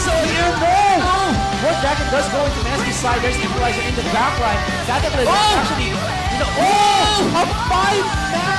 So you know what Dragon does go into Mesky's side. There's Equalizer in the back line. That actually, you know, a 5-man.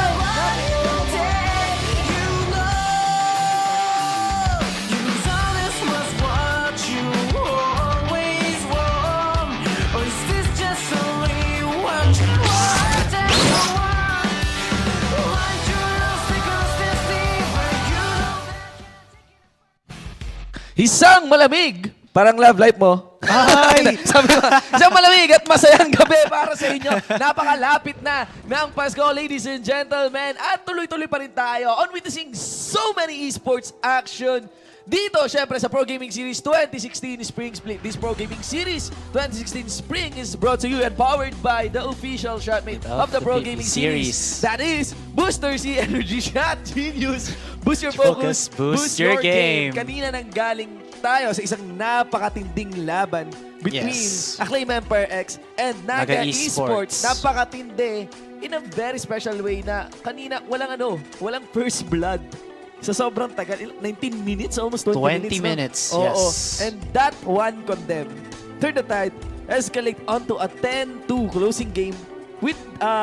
Isang malamig, parang love life mo. Ay! Sabi ko, isang malamig at masayang gabi para sa inyo. Napakalapit na ng Pasko, ladies and gentlemen. At tuloy-tuloy pa rin tayo on witnessing so many esports action. Dito, syempre, sa Pro Gaming Series 2016 Spring Split. This Pro Gaming Series 2016 Spring is brought to you and powered by the official shotmate of the Pro Gaming Series. That is Booster C Energy Shot Genius. Boost your focus, boost your game. Kanina nang galing tayo sa isang napakatinding laban between Acclaim Empire X and NAGA Esports. Napakatindi in a very special way na kanina walang first blood. Sa sobrang tagal, 19 minutes, almost 20 minutes. Yes. Oo. And that one condemned. Turn the tide, escalate onto a 10-2 closing game with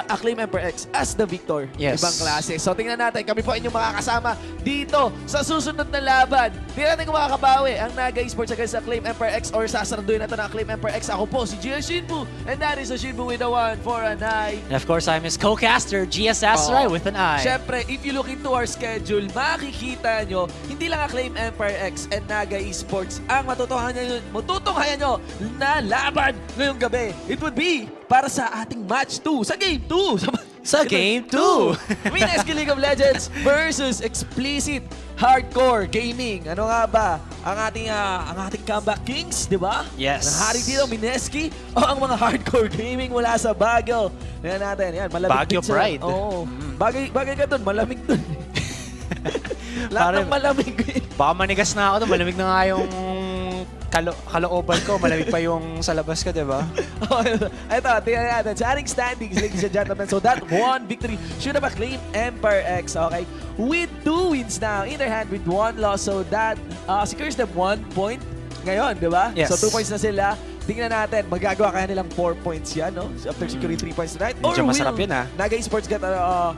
Acclaim Empire X as the victor. Yes. Ibang klase. So tingnan natin, kami po inyong makakasama dito sa susunod na laban. Tingnan natin kung makakabawi ang NAGA Esports against Acclaim Empire X or sasaraduin natin ang Acclaim Empire X. Ako po si Gia Shinbu and that is the Shinbu with a 1 for an eye. And of course, I'm his co-caster, GS Asteroid with an eye. Siyempre, if you look into our schedule, makikita nyo, hindi lang Acclaim Empire X and NAGA Esports ang matutunghayan nyo na laban ngayong gabi. It would be para sa ating match 2, sa game 2. Sa game 2. Winners League of Legends versus Explicit Hardcore Gaming. Ano nga ba? Ang ating comeback kings, di ba? Yes. Ang hari dito, Mineski, o ang mga hardcore gaming mula sa Baguio. Yan natin, yan, malamig. Baguio Pride. Oo. Bagay ka dun, malamig dun. Lahat ng malamig. Baka manigas na ako dun, malamig na nga yung kalooban ko, malamig pa yung sa labas ko, di ba? Ito, tingnan natin. Sa ating standings, ladies and gentlemen. So that one victory should have acclaimed Empire X, okay? With 2 wins now in their hand with 1 loss. So that secures them 1 point ngayon, di ba? Yes. So 2 points na sila. Tingnan natin, magagawa kaya nilang 4 points yan, no? So after securing 3 points tonight. Medyo masarap yun, ha? NAGA Esports get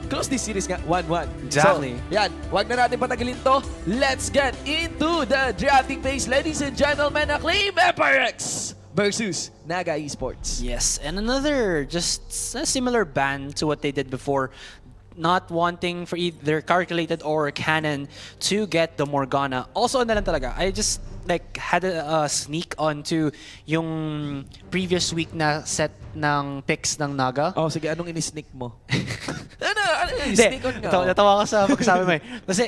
close this series nga 1-1. Exactly. So, yan. Wag na natin patagalin to. Let's get into the drafting phase, ladies and gentlemen. Acclaim Empire X versus NAGA Esports. Yes, and another just a similar ban to what they did before. Not wanting for either calculated or canon to get the Morgana. Also, ano lang talaga, I just like had a sneak onto yung previous week na set ng picks ng NAGA. Oh, sige, anong ini-sneak mo? ano ini-sneak on ka? Natawa ka sa pagkasabi mo eh. Kasi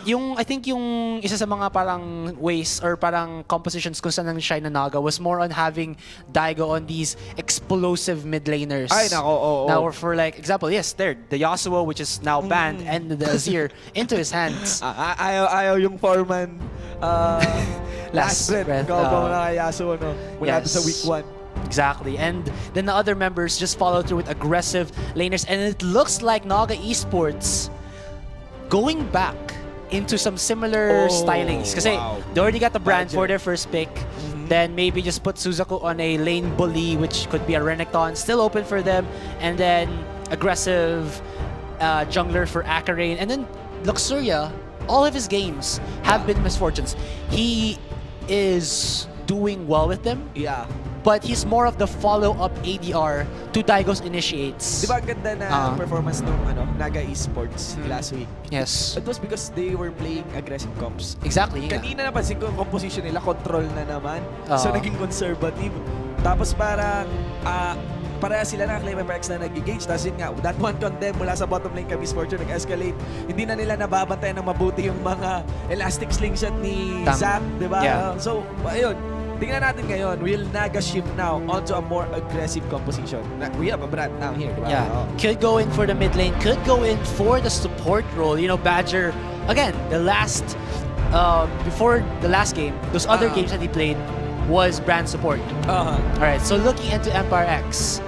I think yung isa sa mga parang ways or parang compositions kung saan ang shine na NAGA was more on having Daigo on these explosive mid laners. Ay, nako, oo. Now, for like, example, yes, there, the Yasuo, which is now banned, and the Azir into his hands. Ayaw yung foreman last breath. Ikaw ba mga Yasuo, no? Mula sa week 1. Exactly. And then the other members just follow through with aggressive laners. And it looks like NAGA Esports going back into some similar stylings. Kasi they already got the brand for their first pick. Then maybe just put Suzaku on a lane bully, which could be a Renekton, still open for them. And then aggressive jungler for Akarane. And then Luxuria, all of his games have been misfortunes. He is doing well with them. Yeah. But he's more of the follow-up ADR to Daigo's initiates. Di ba ang ganda na performance ng NAGA Esports last week? Yes. It was because they were playing aggressive comps. Exactly. Kanina napansin ko yung composition nila, control na naman. So naging conservative. Tapos parang pareha sila ng Acclaim Empire X na nag-engage. Tapos yun nga, that one condemn mula sa bottom lane kami Fortune nag-escalate. Hindi na nila nababantayan ng mabuti yung mga elastic slingshot ni Zap, di ba? Yeah. So, ayun. Tingnan natin ngayon, will NAGA shift now onto a more aggressive composition? We have a brand now here, diba? Yeah, could go in for the mid lane, could go in for the support role. You know, Badger, again, the last, before the last game, those other games that he played was brand support. Alright, so looking into Empire X,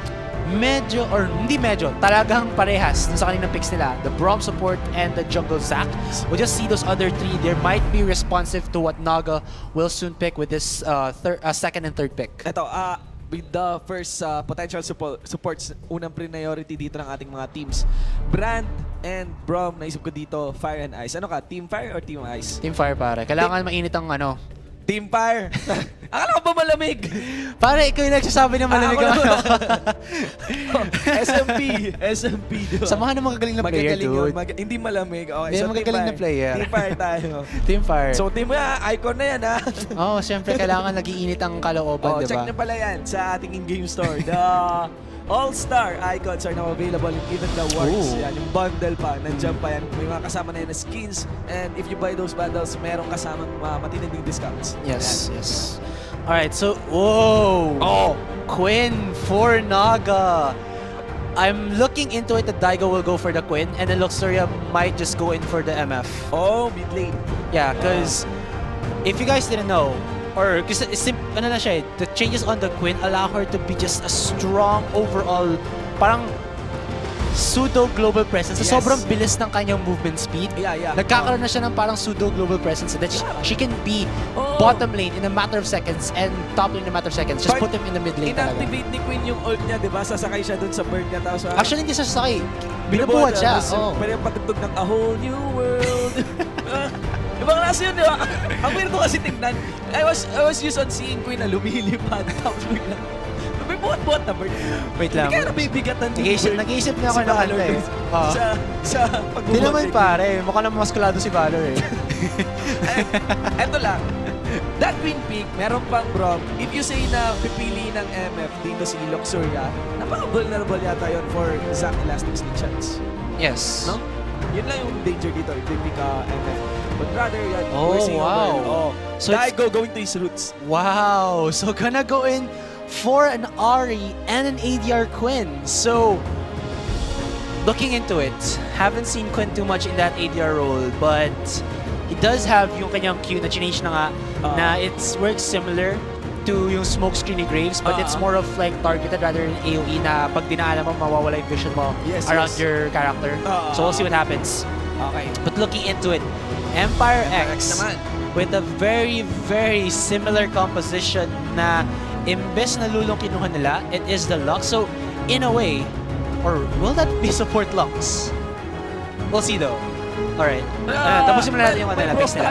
medyo, or hindi medyo, talagang parehas dun sa kaninang picks nila. The Braum support and the jungle Zac. We'll just see those other three. They might be responsive to what NAGA will soon pick with this second and third pick. Ito, with the first potential supports, unang priority dito ng ating mga teams. Brand and Braum, naisip ko dito, Fire and Ice. Ano ka, Team Fire or Team Ice? Team Fire, pare. Kailangan mainit ang ano. Team Fire! Akala ko ba malamig? Pare, ikaw yung nagsasabi na malamig ang ano. SMP, diba? Samahan ng magagaling na player, dude. Hindi malamig. Okay, Hindi, so magagaling na player. Team Fire tayo. Team Fire. So, team mo yan, icon na yan, ha? Oo, syempre, kailangan nag-iinit ang kalooban, diba? Check nyo pala yan sa ating in-game store. The All-Star icons are now available in even the works. Yan, yung bundle pa, nandiyan pa yan. May mga kasama na yan na skins. And if you buy those bundles, merong kasamang matinding discounts. Yes, yes. Alright, so, whoa! Oh! Quinn for NAGA. I'm looking into it that Daigo will go for the Quinn, and then Luxuria might just go in for the MF. Oh, mid lane. Yeah, because if you guys didn't know, or kasi ano na siya, the changes on the Quinn allow her to be just a strong overall, parang pseudo global presence. Yes. Sobrang bilis ng kanyang movement speed. Yeah. Nagkakaroon na siya ng parang pseudo global presence that she can be bottom lane in a matter of seconds and top lane in a matter of seconds. Just put him in the mid lane talaga. Inactivate ni Queen yung ult niya, di ba? Sasakay siya dun sa bird niya. Tapos, Actually, hindi siya sasakay. Binubuhat siya. Pwede yung patugtog ng A Whole New World. Ibang klase yun, di ba? Ang weird ko kasi tingnan. I was used on seeing Queen na lumilipad. Tapos biglang, may buhat-buhat na bird. Wait lang. Hindi kaya nabibigatan ni bird. Nag-iisip na ako ng kanta eh. Sa pagbubuhat. Hindi naman pare. Mukha naman maskulado si Valor eh. Eto lang. That Queen pick, meron pang Braum. If you say na pipili ng MF dito si Luxuria, napaka-vulnerable yata yun for Zac Elastic Slingshot. Yes. No? Yun lang yung danger dito if they pick MF. But rather, yan, Oh, we're seeing wow. So So Daigo going to his roots. Wow. So gonna go in for an Ari and an ADR Quinn. So looking into it, haven't seen Quinn too much in that ADR role, but he does have yung kanyang Q na change na nga na it's works similar to yung smoke screen ni Graves, but it's more of like targeted rather than AoE na pag dinaanan mo, mawawala yung vision mo around your character. So we'll see what happens. Okay. But looking into it, Empire X naman. with a very, very similar composition na imbes na lulong kinuha nila, it is the Lux. So, in a way, or will that be support Lux? We'll see though. Alright. Tapusin muna natin yung ano na picks nila.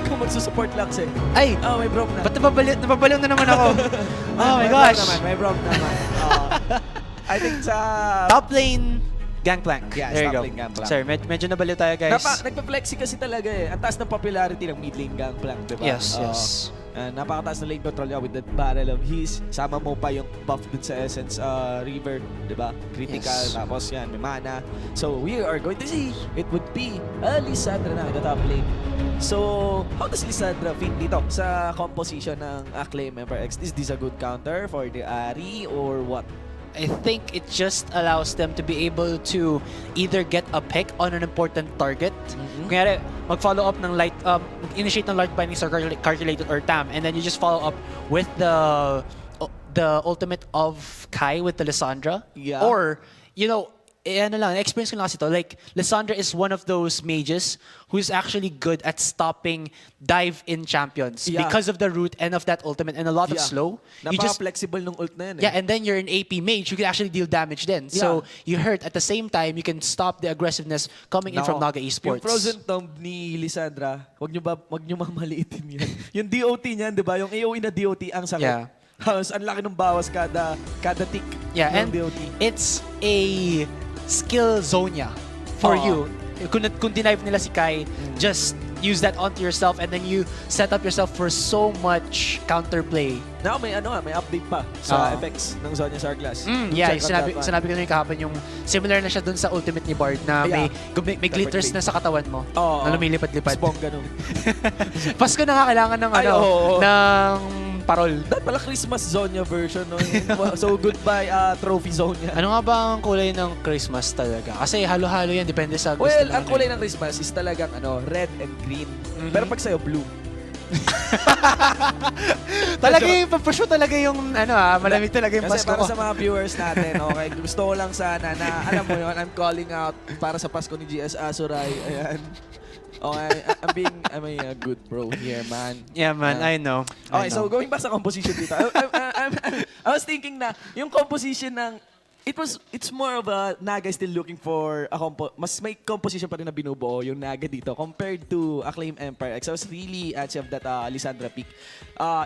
Kung magsusupport Lux eh. Ay! Oh, may Braum na. Ba't napabaliw na naman ako? Oh my gosh! May Braum naman. I think sa... Top lane, Gangplank. Yeah, there you top go. lane Gangplank. Sorry, medyo nabaliw tayo guys. Nagpa-flexi kasi talaga eh. Ang taas ng popularity ng mid lane Gangplank, diba? Yes, yes. Napakataas na lane control niya with that barrel of his. Sama mo pa yung buff dun sa Essence River, diba? Critical, Yes. tapos yan, may mana. So, we are going to see, it would be Lissandra na in the top lane. So, how does Lissandra fit dito sa composition ng Acclaim Member X? Is this a good counter for the Ari or what? I think it just allows them to be able to either get a pick on an important target. Kunyari, mag-follow up ng light, initiate ng light bindings or calculated or TAM, and then you just follow up with the ultimate of Kai with the Lissandra. Yeah. Or, you know, ano lang, experience ko lang kasi to, like, Lissandra is one of those mages who's actually good at stopping dive-in champions because of the root and of that ultimate and a lot of slow. Napaka-flexible ng ult na yan eh. Yeah, and then you're an AP mage, you can actually deal damage then. So, you hurt. At the same time, you can stop the aggressiveness coming in from NAGA Esports. Yung Frozen Tomb ni Lissandra, wag nyo mamaliitin yan. Yung DOT niyan, di ba? Yung AoE na DOT, ang sakit. Yeah. Ang laki ng bawas kada tick ng Yeah, and DOT. it's a skill zone niya for you. Kung dinive nila si Kai, just use that onto yourself and then you set up yourself for so much counterplay. Now, may update pa sa effects ng Zhonya Sarglass. Yeah, sinabi ko na yung kahapon yung similar na siya dun sa ultimate ni Bard na may glitters na sa katawan mo na lumilipad-lipad. Spong ganun. Pasko na nga kailangan ng ng parol. Dahil pala Christmas Zhonya version. No? So, goodbye trophy Zhonya. Ano nga ba ang kulay ng Christmas talaga? Kasi halo-halo yan, depende sa gusto. Well, ang kulay ng Christmas is talagang red and green. Pero pag sa'yo, blue. Talaga yung pampashoot talaga yung malamig talaga yung Kasi Pasko para ko. sa mga viewers natin, okay, gusto ko lang sana na, alam mo yun, I'm calling out para sa Pasko ni GS Asuray. Ayan. Okay, I'm a good bro here, man. Yeah, man, I know. Okay, so going back sa composition dito, I was thinking na yung composition ng it's more of a NAGA still looking for a mas may composition pa rin na binubuo yung NAGA dito compared to Acclaim Empire X. I was really antsy of that Lysandra pick.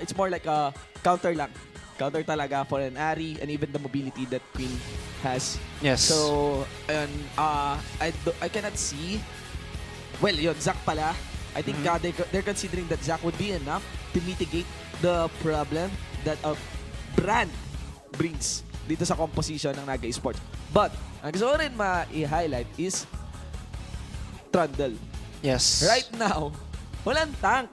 It's more like a counter lang. Counter talaga for an Ari and even the mobility that Queen has. Yes. So, ayun, I cannot see. Well, yun, Zac pala. I think they're considering that Zac would be enough to mitigate the problem that a brand brings dito sa composition ng NAGA Esports. But, ang gusto ko rin ma-highlight is Trundle. Yes. Right now, walang tank.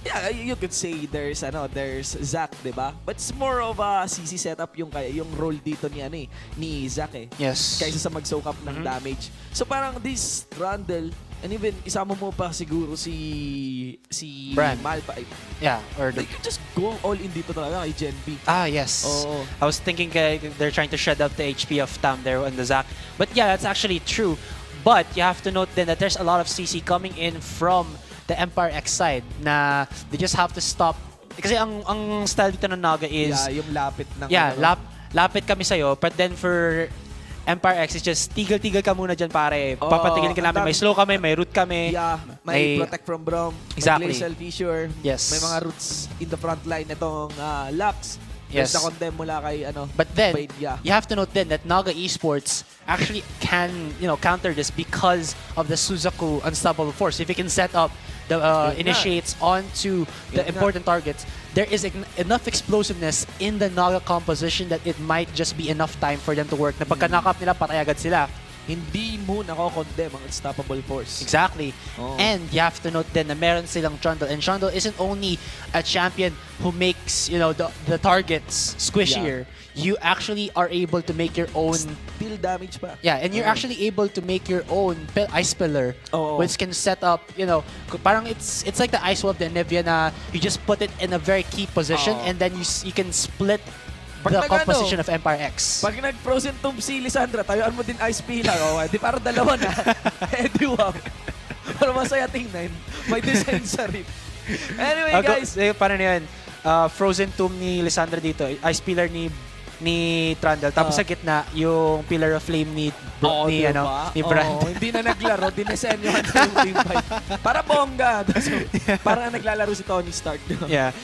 Yeah, you could say there's Zac, 'di ba? But it's more of a CC setup yung role dito ni Zac eh. Yes. Kaysa sa mag-soak up ng damage. So parang this Trundle and even isama mo pa siguro si Brand. Malpa. Yeah, or They could just go all in dito talaga kay Gen B. Yes. Oo. I was thinking they're trying to shred up the HP of Tam there on the Zac. But yeah, that's actually true. But you have to note then that there's a lot of CC coming in from the Empire X side na they just have to stop. Kasi ang style dito ng NAGA is yung lapit ng lapit kami sa'yo, but then for Empire X is just tigil-tigil ka muna dyan pare. Papatigilin ka namin. May slow kami, may root kami. Yeah, may protect from Brom. Exactly. May glacial fissure. Yes. May mga roots in the front line itong Lux. Yes. Na condemn mula kay But then, Fade, yeah. you have to note then that NAGA Esports actually can, counter this because of the Suzaku Unstoppable Force. If you can set up the initiates onto the important targets, there is enough explosiveness in the NAGA composition that it might just be enough time for them to work. Na pagka knock up nila, patay agad sila. Hindi mo nako-condemn ang Unstoppable Force. Exactly. Oh. And you have to note then na meron silang Trundle. And Trundle isn't only a champion who makes, the targets squishier. Yeah. You actually are able to make your own... Still damage pa. Yeah, and you're actually able to make your own ice pillar, which can set up, parang it's like the ice wall of the Nivea na you just put it in a very key position and then you can split the composition of Empire X. Pag nag-frozen tomb si Lysandra, tayuan mo din ice pillar. Di para dalawa na. Di wow. Para masaya tingnan. May design sa rip. Anyway, guys. Paano na yun? Frozen tomb ni Lysandra dito. Ice pillar ni Trundle. Tapos sa gitna, yung Pillar of Flame ni Brand. Hindi na naglaro, dinesenyohan sa yung team fight. Para bongga. Parang naglalaro si Tony Stark. Yeah.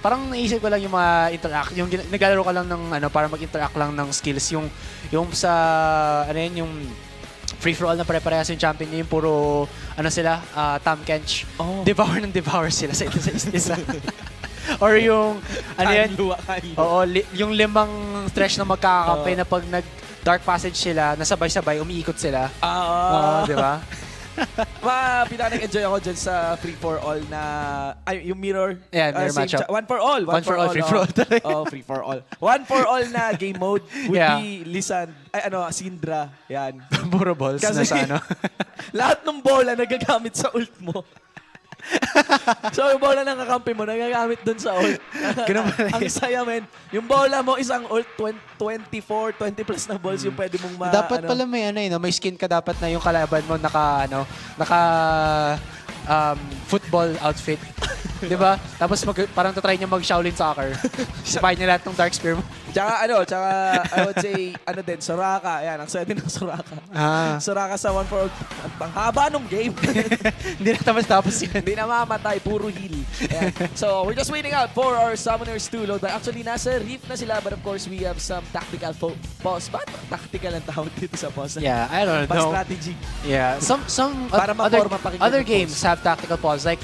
Parang naisip ko lang yung mga interact, yung naglalaro ka lang ng para mag-interact lang ng skills. Yung sa, yung free-for-all na pare-parehas yung champion niya, yung puro, sila, Tam Kench. Devour sila sa isa. Or yung, yung 5 thresh na magkakakampi na pag nag-dark passage sila, nasabay-sabay, umiikot sila. Di ba? Pinaka-nag-enjoy ako dyan sa free-for-all na, yung mirror. Yeah, mirror matchup. One for all, free-for-all. Free-for-all. One for all na game mode would be Syndra. Yan. Puro balls na sa lahat ng bola nagagamit sa ult mo. So, yung bola ng kakampi mo, nagagamit dun sa ult. Ang saya, men. Yung bola mo, isang ult, 20 plus na balls yung pwede mong dapat pala may may skin ka dapat na yung kalaban mo naka football outfit. Diba? Tapos parang tatry niya mag-Shaolin soccer. Sabay niya lahat ng Dark Spear mo. Tsaka I would say, Soraka. Ayan, ang saya din ng Soraka. Soraka sa 1 for all. Ang haba nung game. Hindi na tapos yun. Hindi na mamatay, puro heal. Ayan. So, we're just waiting out for our summoners to load. Actually, nasa reef na sila, but of course, we have some tactical pause. Ba't tactical ang tawag dito sa pause? Yeah, I don't know. Strategy. Yeah. Some other games have tactical pause. Like,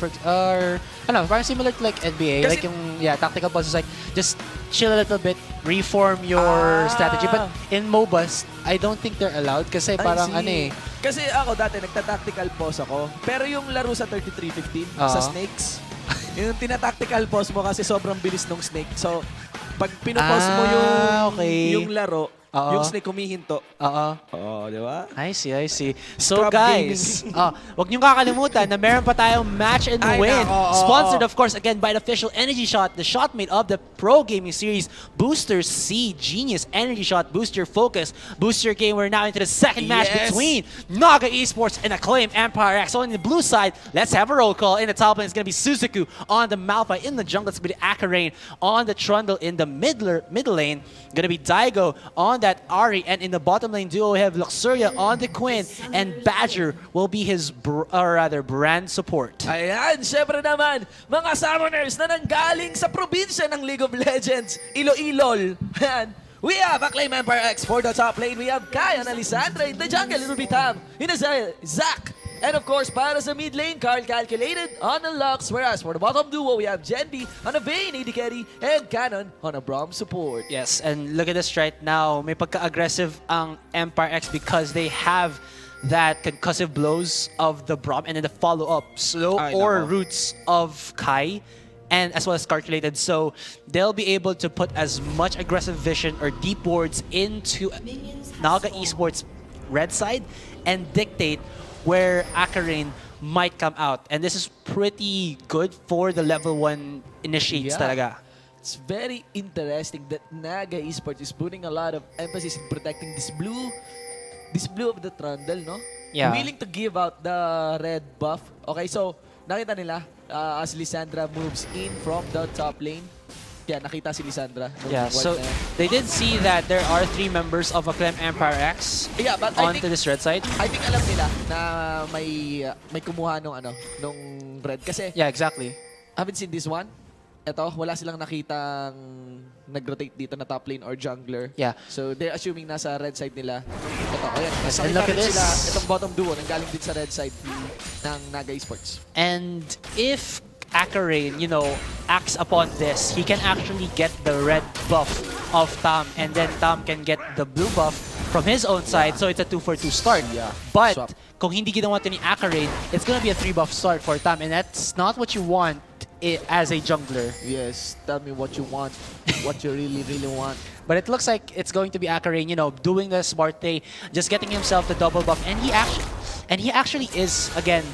parang similar to like NBA. Kasi, like yung, tactical pause is like, just chill a little bit, reform your strategy. But in MOBAs, I don't think they're allowed kasi parang Kasi ako dati, nagta-tactical pause ako. Pero yung laro sa 3315, sa Snakes, yung tina-tactical pause mo kasi sobrang bilis ng Snake. So, pag pinopause mo yung laro, Yung snake humihinto. Oo, di ba? I see, I see. So Crab guys, wag niyong kakalimutan na meron pa tayong match and win. Sponsored of course again by the official Energy Shot, the shot made of the Pro Gaming Series Booster C Genius Energy Shot. Boost your focus, boost your game. We're now into the second match between NAGA Esports and Acclaim Empire X. So on the blue side, let's have a roll call. In the top lane, it's going to be Suzuku on the Malphite. In the jungle, it's going to be Akarane on the Trundle. In the middle lane, going to be Daigo on that Ari, and in the bottom lane duo we have Luxuria on the Quinn, and Badger will be his brand support. Ayan, syempre naman, mga summoners na nanggaling sa probinsya ng League of Legends, Iloilo. Ayan, we have Acclaim Empire X for the top lane. We have Kai and Alessandra in the jungle. It will be Tam in the Zac. And of course, para sa mid lane, Carl Calculated on the Lux. Whereas for the bottom duo, we have Genby on a Vayne AD carry and Cannon on a Braum support. Yes, and look at this right now. May pagka-aggressive ang Empire X because they have that concussive blows of the Braum and then the follow-up slow roots of Kai, and as well as Calculated. So they'll be able to put as much aggressive vision or deep wards into NAGA Esports red side and dictate where Akarane might come out. And this is pretty good for the level 1 initiates talaga. It's very interesting that NAGA Esports is putting a lot of emphasis in protecting this blue of the Trundle, no? Yeah. Willing to give out the red buff. Okay, so nakita nila as Lissandra moves in from the top lane. Yeah, nakita si Lissandra. Yeah, so they did see that there are 3 members of Acclaim Empire X onto this red side. I think alam nila na may kumuha nung red. Kasi yeah, exactly. Haven't seen this one. Ito, wala silang nakitang nag-rotate dito na top lane or jungler. Yeah. So they're assuming nasa red side nila. Ito, ayan. Yes, and look at this. Itong bottom duo, nanggaling din sa red side ng NAGA Esports. And if Akarane, acts upon this, he can actually get the red buff of Tam, and then Tam can get the blue buff from his own side, so it's a 2-for-2 start. Yeah. But kung hindi ginawa ito ni Akarane, it's gonna be a 3-buff start for Tam, and that's not what you want as a jungler. Yes, tell me what you want, what you really, really want. But it looks like it's going to be Akarane, doing the smart thing, just getting himself the double buff, and he actually is, again,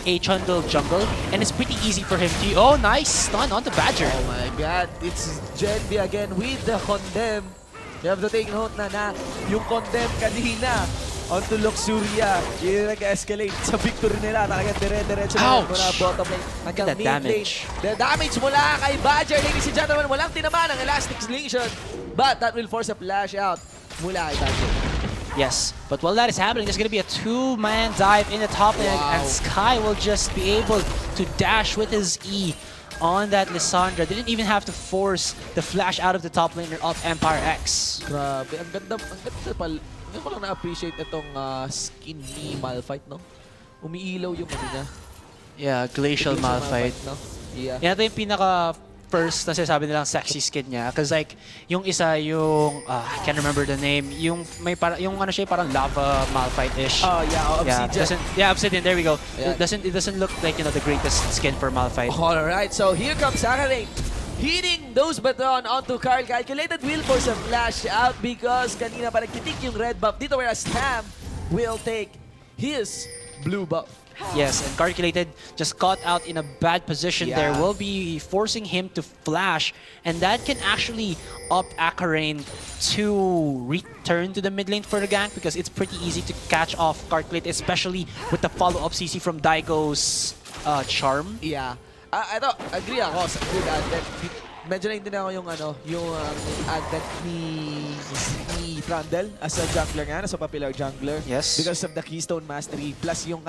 a Trundle jungle, and it's pretty easy for him to... Oh, nice stun on the Badger. Oh my god, it's Genby again with the Condemn. You have to take note na yung Condemn kanina onto Luxuria, yung nag-escalate sa victory nila. Talagang dire-diretso na mula bottom lane. Hanggang mid lane. The damage mula kay Badger, ladies and gentlemen, walang tinamaan ng Elastic Station. But that will force a flash out mula kay Badger. Yes, but while that is happening, there's going to be a 2-man dive in the top lane, and Sky will just be able to dash with his E on that Lissandra. They didn't even have to force the flash out of the top laner of Empire X. Grabe, ang ganda pala. Ngayon ko lang na-appreciate itong skin ni Malphite, no? Umiilaw yung niya. Yeah, Glacial Malphite. No? Yeah. Yan ito yung pinaka-first na sinasabi nilang sexy skin niya. Because like, yung isa yung, I can't remember the name, yung may yung ano siya, parang lava Malphite-ish. Oh, yeah, Obsidian. Obsidian, there we go. Yeah. It doesn't look like, the greatest skin for Malphite. Alright, so here comes Akarane. Hitting those baton onto Carl. Calculated will force a flash out because kanina pa nagtitik yung red buff dito, whereas Tam will take his blue buff. Yes, and Calculated just caught out in a bad position there. Will be forcing him to flash, and that can actually up Akarane to return to the mid lane for the gank because it's pretty easy to catch off Calculated, especially with the follow-up CC from Daigo's charm. Yeah. Ito, agree ako sa good advent. Medyo naintindihan ko yung advent ni Trundle as a jungler nga, as a popular jungler. Yes. Because of the Keystone Mastery, plus yung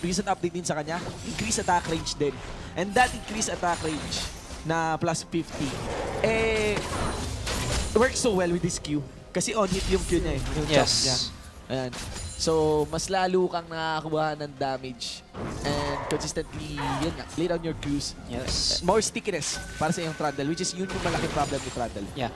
recent update din sa kanya, increase attack range din. And that increase attack range na plus 50, works so well with this Q. Kasi on-hit yung Q niya yung chop niya. Ayan. So, mas lalo kang nakakuha ng damage. And consistently, yun nga, lay down your Qs. Yes. More stickiness para sa iyong Trundle, which is yun yung malaking problem ni Trundle. Yeah.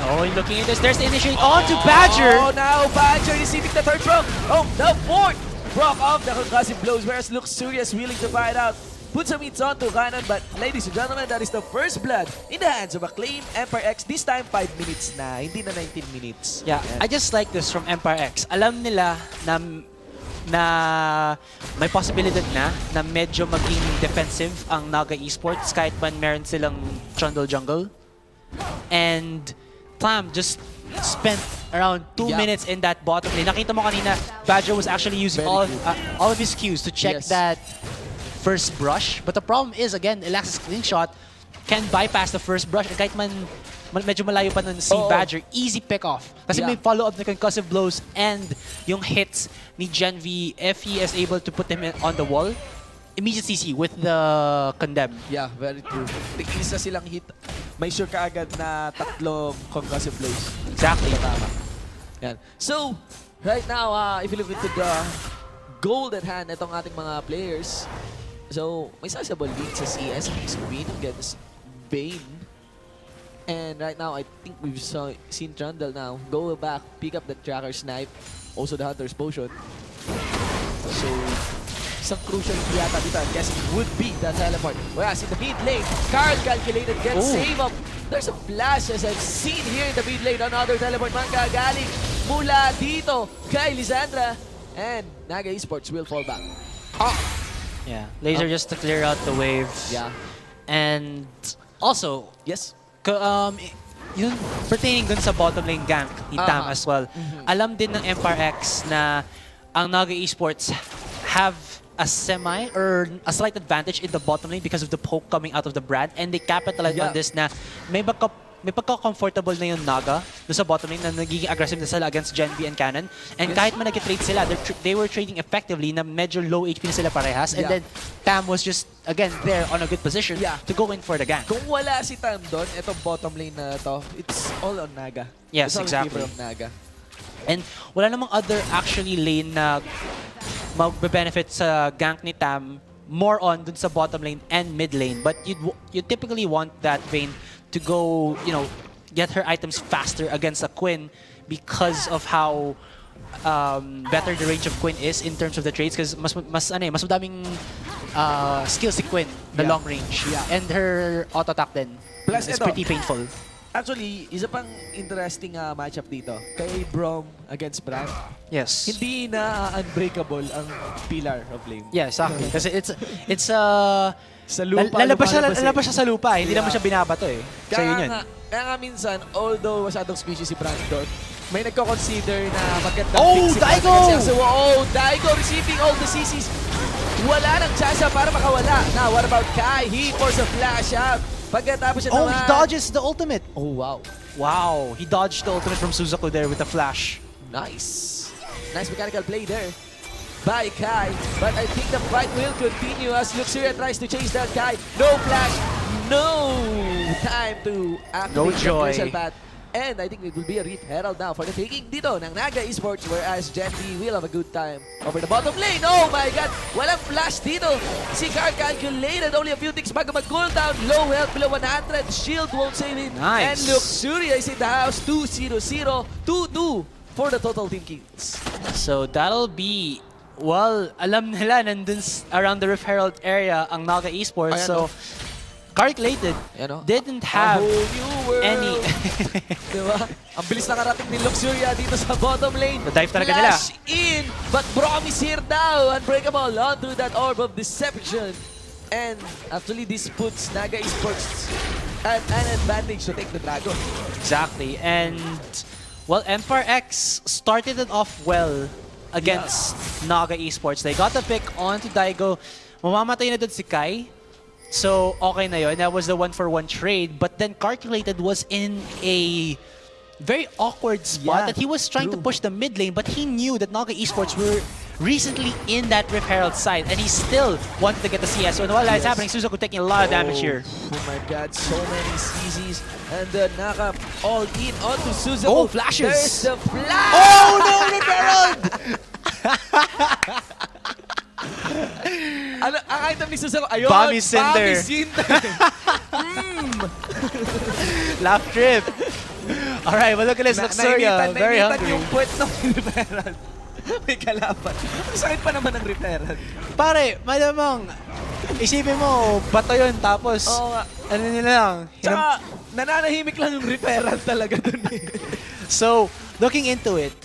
Oh, looking at this, there's the initiate on to Badger! Oh, now Badger receiving the third proc. Oh, the fourth proc of the concussive blows, whereas Luxuria is willing to fight out. Put some hits on to Canon, but ladies and gentlemen, that is the first blood in the hands of Acclaim Empire X. This time, 5 minutes na, hindi na 19 minutes. Yeah, Yan. I just like this from Empire X. Alam nila na may possibility na medyo maging defensive ang NAGA Esports kahit man meron silang Trundle jungle. And Tam just spent around 2 minutes in that bottom lane. Nakita mo kanina, Badger was actually using all of his Qs to check that first brush. But the problem is, again, Elax's slingshot can bypass the first brush. And kahit man medyo malayo pa nun si Badger, easy pick-off. Kasi may follow-up na concussive blows and yung hits ni Gen V, if he is able to put him on the wall, immediate CC with the condemn. Yeah, very true. Tig-isa silang hit. May sure ka agad na 3 concussive blows. Exactly. Tama. Yan. So, right now, if you look into the gold at hand, itong ating mga players, so, may sizable lead sa CS screen against Bane. And right now, I think we've seen Trundle now go back, pick up the tracker snipe, also the Hunter's Potion. So, isang crucial yata dito, I'm guessing, would be the teleport. Whereas in the mid lane, Carl calculated, gets save up. There's a flash as I've seen here in the mid lane. Another teleport man gagaling mula dito kay Lisandra. And NAGA Esports will fall back. Yeah, laser just to clear out the wave. Yeah. And also, Yes. Yun, pertaining dun sa bottom lane gank ni Tam as well. Alam din ng Empire X na ang NAGA Esports have a semi or a slight advantage in the bottom lane because of the poke coming out of the Brand, and they capitalize on this na may pagka-comfortable na yung NAGA doon sa bottom lane na nagiging aggressive na sila against Gen V and Canon. And kahit man nag-trade sila, they were trading effectively na medyo low HP na sila parehas. And then Tam was just, again, there on a good position to go in for the gank. Kung wala si Tam doon, itong bottom lane na to, it's all on NAGA. Yes, it's all exactly. in favor of NAGA. And wala namang other actually lane na magbe-benefit sa gank ni Tam, more on dun sa bottom lane and mid lane. But you typically want that Vayne to go, you know, get her items faster against a Quinn because of how better the range of Quinn is in terms of the trades. Because mas madaming skills si Quinn, the long range. And her auto attack then is pretty painful. Actually, isa pang interesting matchup dito. Kay Brom against Brand. Yes. Hindi na unbreakable ang pillar of lane. Yeah, exactly. Kasi it's sa lupa. Lalabas siya sa lupa. Hindi naman siya binabato eh. So yun yun. Kaya nga minsan, although masyadong species si Brand doon, may nagko-consider na magandang Oh, pick si Daigo! Brand. So, Daigo receiving all the CCs. Wala nang chance para makawala. Now, what about Kai? He forced a flash out. Pagkatapos siya naman. He dodges the ultimate. Oh, wow. Wow, he dodged the ultimate from Suzaku there with a flash. Nice. Nice mechanical play there by Kai. But I think the fight will continue as Luxuria tries to chase down Kai. No flash, no time to activate the crucial path. And I think it will be a Reef Herald now for the taking dito ng NAGA Esports, whereas Gen V will have a good time over the bottom lane. Oh my God! Walang flash dito. Si Car calculated only a few ticks bago mag-cooldown. Low health below 100. Shield won't save it. Nice. And Luxuria is in the house. 2-0-0. 2-2 for the total team kills. So that'll be, well, alam nila nandun around the Rift Herald area ang NAGA Esports. So calculated, didn't have any. Diba? Ang bilis nakarating ni Luxuria dito sa bottom lane. The dive talaga nila. Flash in, but Brom is here now. Unbreakable on through that orb of deception. And actually, this puts NAGA Esports at an advantage to take the Dragon. Exactly. And, well, Empire X started it off well against NAGA Esports. They got the pick onto Daigo. Mamamatay na dun si Kai. So, okay na yun. That was the one-for-one trade. But then Calculated was in a very awkward spot that he was trying to push the mid lane, but he knew that NAGA Esports were recently in that Rift Herald side, and he still wanted to get the CS. So while that's happening, Suzaku taking a lot of damage here. Oh my God, so many CCs. And the NAGA all in onto Suzaku. Oh, flashes! There's the flash! Oh no, Rift Herald! Ano, ang item ni Suzaku, ayun, Bami Cinder. Laugh trip. Alright, well look at this, Luxuria, very hungry. Yung puwet ng Rift Herald. May kalaban. Ang sakit pa naman ng Rift Herald. Pare, malamang, Isipin mo, bato yun, tapos, Oo nga. ano nila lang. Tsaka, nananahimik lang yung referral talaga dun eh. So, looking into it,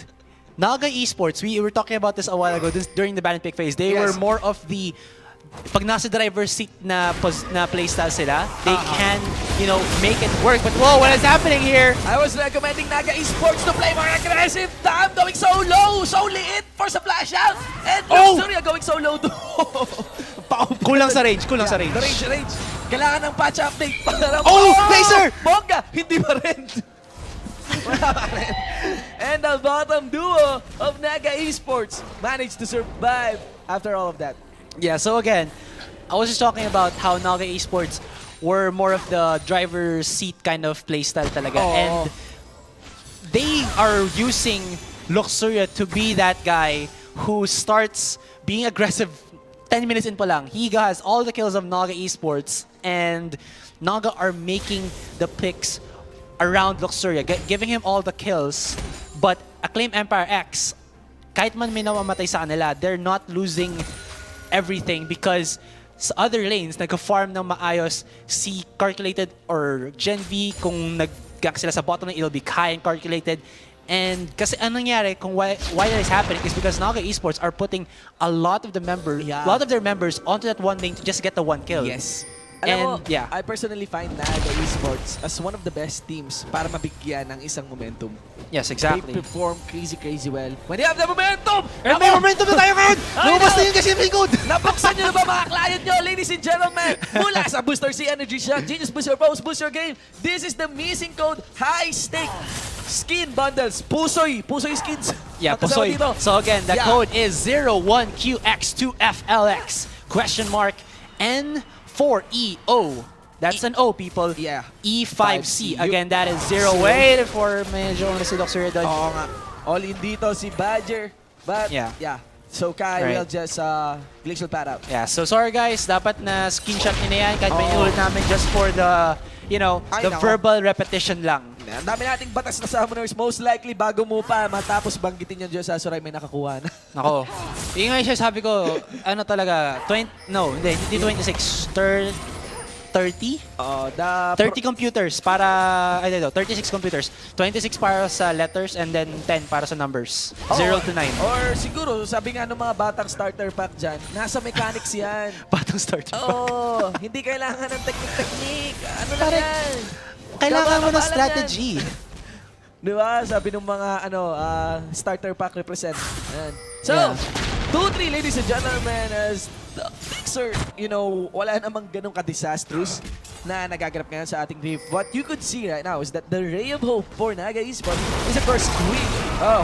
Naga Esports, we were talking about this a while ago during the ban and pick phase. They were more of the pag nasa driver's seat na playstyle sila, they can, you know, make it work. But whoa, what is happening here? I was recommending Naga Esports to play more aggressive. Tam going so low, so liit for sa flash out. And Luxuria going so low too. Kulang sa range, kulang sa range. The range. Kailangan ng patch update para Laser! Bongga! Hindi pa rin. Wala pa rin. And the bottom duo of Naga Esports managed to survive after all of that. Yeah, so again, I was just talking about how Naga Esports were more of the driver's seat kind of playstyle talaga. And they are using Luxuria to be that guy who starts being aggressive 10 minutes in pa lang. He has all the kills of Naga Esports, and Naga are making the picks around Luxuria, giving him all the kills. But Acclaim Empire X, kahit man may namamatay sa kanila, they're not losing everything because sa other lanes, nag-farm ng maayos si Calculated or Gen V. Kung nag-gank sila sa bottom ng it'll be Kai and Calculated. And kasi anong nangyari, kung why that is happening is because Naga Esports are putting a lot of the their members onto that one lane to just get the one kill. Yes. Alam mo, I personally find Naga Esports as one of the best teams para mabigyan ng isang momentum. Yes, exactly. They perform crazy well. When they have the momentum! And may momentum na tayo ngayon! Lumabas na yun kasi may good! Nabuksan nyo na ba mga client nyo, ladies and gentlemen? Mula sa Booster C Energy Shot, Genius Boost Your Post, Boost Your Game. This is the missing code, High Stake Skin Bundles. Pusoy skins. Yeah, Pusoy. So again, the code is 01QX2FLX. Question mark N4EO. That's an O, people. Yeah. E5C. Again, that is 0. Wait for medyo na si Luxuria dodge. Oo nga. All in dito si Badger. But, yeah. So Kai will just glacial pad out. Yeah, so sorry guys. Dapat na screenshot nyo na yan. Kahit may inulit namin just for the, you know, verbal repetition lang. Ang dami nating batas na summoners. Most likely, bago mo pa matapos banggitin yan dyan sa Suray, may nakakuha na. Nako. Yung nga siya sabi ko, ano talaga, hindi 26, 30? 30 computers para, 36 computers. 26 para sa letters and then 10 para sa numbers. 0 to 9. Or siguro, sabi nga ng mga batang starter pack dyan, nasa mechanics yan. Batang starter pack. Hindi kailangan ng technique. Ano lang yan? Kailangan mo ng strategy. Diba? Sabi ng mga starter pack represent. Ayan. So, 2-3 ladies and gentlemen, as the Mixer, wala namang ganun ka-disastrous na nagaganap ngayon sa ating team. What you could see right now is that the ray of hope for Naga Esports is of course Squeak.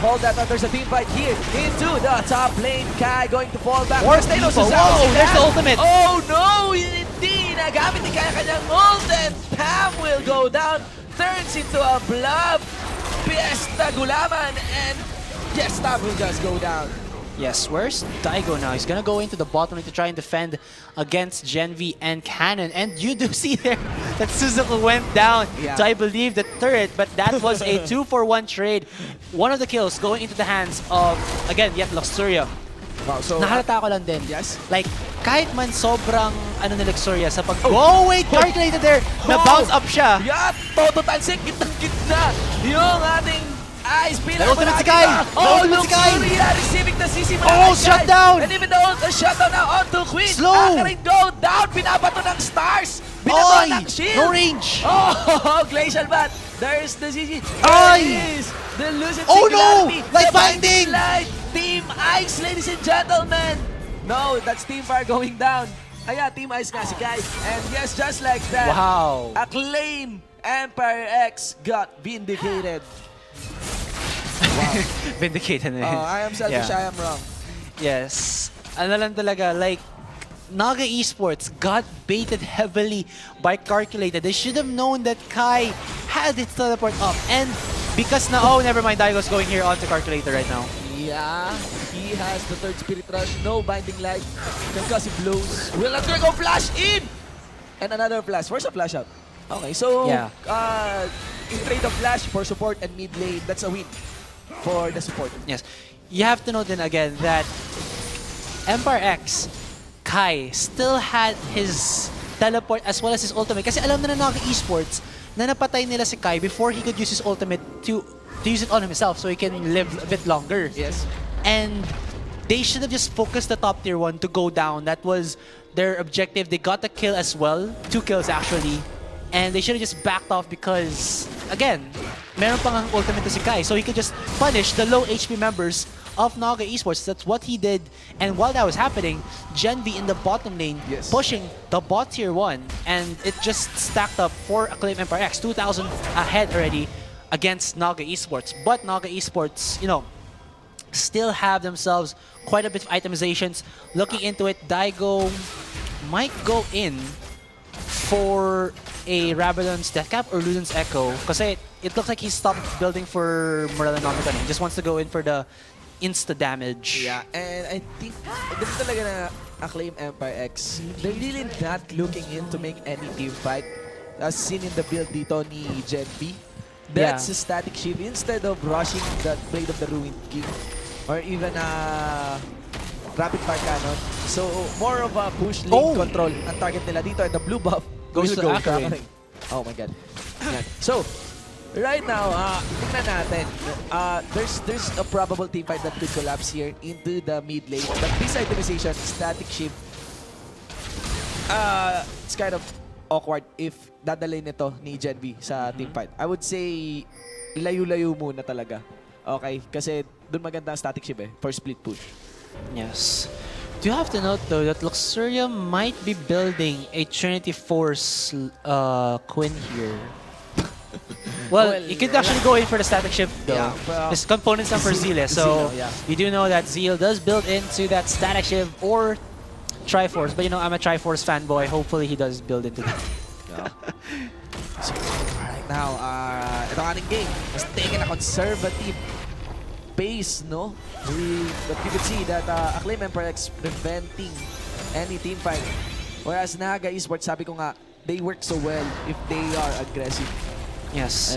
Hold that thought, there's a team fight here into the top lane. Kai going to fall back. Whoa, there's the ultimate. Oh no, hindi. Nagamit ni Kai kanyang ult and Pam will go down. Turns into a blob. Fiesta Gulaman and yes, Tam will just go down. Yes, where's Daigo now? He's gonna go into the bottom lane to try and defend against Gen V and Cannon. And you do see there that Suzuki went down to, I believe, the turret, but that was a 2-for-1 trade. One of the kills going into the hands of, again, yet Luxuria. Wow, so nahalata ko lang din. Yes. Like, kahit man sobrang ni Luxuria sa pag wait, calculated there, na-bounce up siya. Yeah, todo talsik, gitna. Yung ating Ice Pillar. Ultimate si Kai. Luxuria receiving the CC. Shut down. And even the shutdown now onto Queen. Slow. Akarin go down. Binabato ng stars. Binabato ng shield. No range. Oh, Glacial Bat. There's the CC. There is the Lucid Singularity. No. Light binding. Team Ice, ladies and gentlemen. No, that's Team Fire going down. Team Ice nga si Kai. And yes, just like that. Wow. Acclaim Empire X got vindicated. Wow. Vindicated na. I am selfish, I am wrong. Yes. Ano lang talaga, like, Naga Esports got baited heavily by Calculated. They should have known that Kai had his teleport up. And because now, never mind, Daigo's going here onto Calculator right now. Yeah, he has the third Spirit Rush, no Binding Light, concussive blows. Will not go flash in! And another flash. Where's the flash out? Okay, so in trade of flash for support and mid lane, that's a win for the support. Yes. You have to note then again that Empire X Kai still had his teleport as well as his ultimate. Kasi alam na Naga Esports na napatay nila si Kai before he could use his ultimate to use it on himself so he can live a bit longer. Yes. And they should have just focused the top tier 1 to go down. That was their objective. They got the kill as well. 2 kills actually. And they should have just backed off because, again, meron pang ang ultimate to si Kai. So he could just punish the low HP members of NAGA Esports. That's what he did. And while that was happening, Gen V in the bottom lane pushing the bot tier 1. And it just stacked up for Acclaim Empire X. 2,000 ahead already against NAGA Esports. But NAGA Esports, you know, still have themselves quite a bit of itemizations. Looking into it, Daigo might go in for a Rabadon's Deathcap or Luden's Echo. Kasi it looks like he stopped building for Morellonomicon. He just wants to go in for the insta damage. Yeah, and I think ganun talaga na Acclaim Empire X. They're really not looking in to make any team fight. As seen in the build dito ni Gen B. That's a static shield instead of rushing that Blade of the Ruined King or even Rapid Fire Cannon. So, more of a push lane control ang target nila dito, and the blue buff goes to Akarin. Oh my god. Yan. So, right now, tingnan natin. There's a probable team fight that could collapse here into the mid lane. But this itemization, static shift, it's kind of awkward if dadalhin nito ni Gen V sa team fight. I would say, layo-layo muna talaga. Okay? Kasi doon maganda ang static shift for split push. Yes. Do you have to note though that Luxuria might be building a Trinity Force Quinn here? Well, you could actually go in for the static shift though. Yeah, There's components for Zeal, so you do know that Zeal does build into that static shift or Triforce. But you know, I'm a Triforce fanboy. Hopefully he does build into that. So, right now, ito ating game is taking a conservative pace, no? But you could see that Acclaim Empire X preventing any team fight. Whereas NAGA Esports, sabi ko nga, they work so well if they are aggressive. Yes.